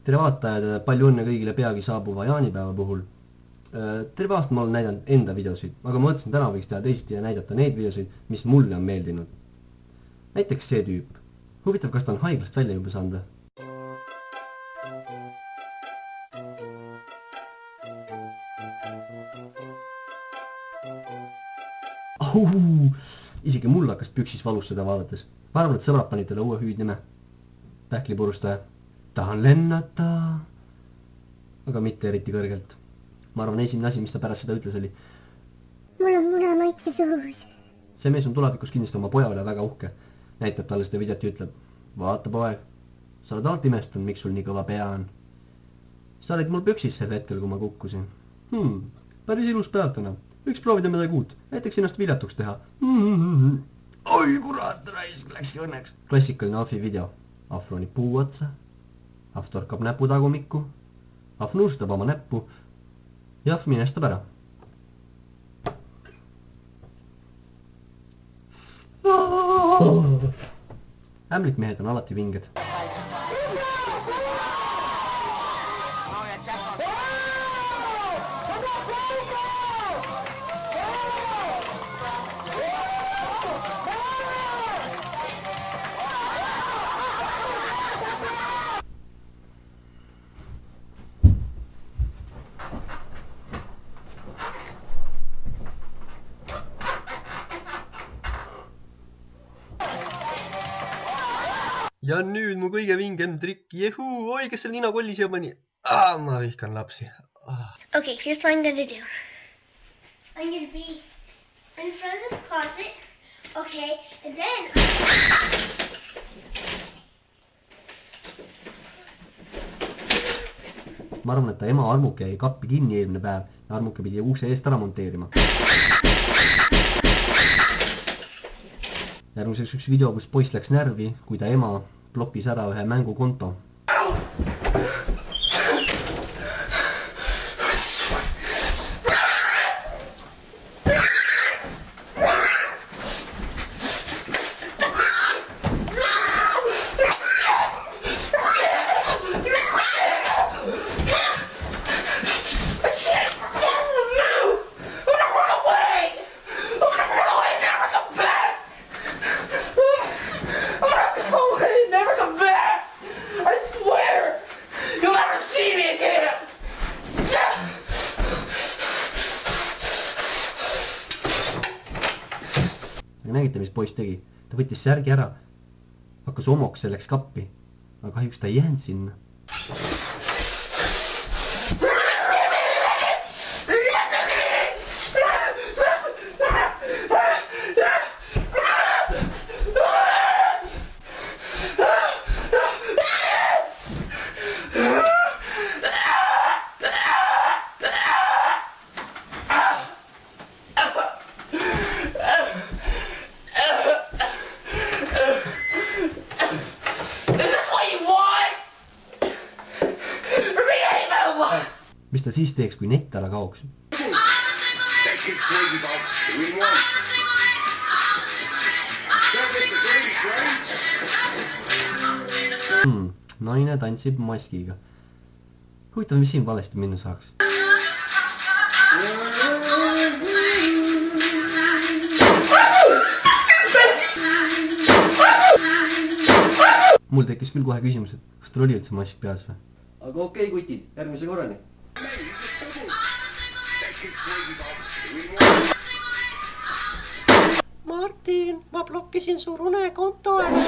tere vaatajad, palju õnne kõigile peagi saabuva jaanipäeva puhul. Terve aasta ma olen näidanud enda videosid, aga ma mõtlesin täna võiks teha teisiti ja näidata neid videosid, mis mulle on meeldinud. Näiteks see tüüp. Huvitav, kas ta on haiglast välja juba saanud või? Isegi mul hakkas püksis valus seda vaadates. Ma arvan, et sõbrad panid talle uue hüüdnime. Pähklipurustaja. Tahan lennata, aga mitte eriti kõrgelt. Ma arvan, esimene asi, mis ta pärast seda ütles, oli mul on munamaitse suus. See mees on tulevikus kindlasti oma poja üle väga uhke. Näitab talle seda videot ja ütleb, vaata poeg, sa oled alati imestanud, miks sul nii kõva pea on. Sa olid mul püksis sel hetkel, kui ma kukkusin. Päris ilus päev täna. Võiks proovida midagi uut, näiteks ennast viljatuks teha. Oi kurat, raisk, läkski õnneks. Klassikaline Ahvi video. Ahv ronib puu otsa. Ahv torkab näpu tagumikku. Ahv nuustab oma näppu. Ja Ahv minestab ära. Ämblikmehed on alati vinged. Ja nüüd mu kõige vingem trikk. Jehuu, oi, kes seal nina kollis ja pani. Ma vihkan lapsi. Okay, here's what I'm gonna do. I'm gonna be in front of the closet. Okay, and then... Ma arvan, et ta ema Armuke jäi kappi kinni eelmine päev ja Armuke pidi ukse eest ära monteerima. Järgmiseks üks video, kus poiss läks närvi, kui ta ema blokkis ära ühe mängukonto. Nägite, mis poiss tegi? Ta võttis särgi ära, hakkas omoks selleks kappi, aga kahjuks ta ei jäänud sinna. Mis ta siis teeks, kui net ära kaoks? Naine tantsib maskiga. Huvitav, mis siin valesti minna saaks? Mul tekkis küll kohe küsimus, et kas tal oli üldse mask peas või? Aga okei, kutid, järgmise korrani. Martin, ma blokkisin su unekonto ära.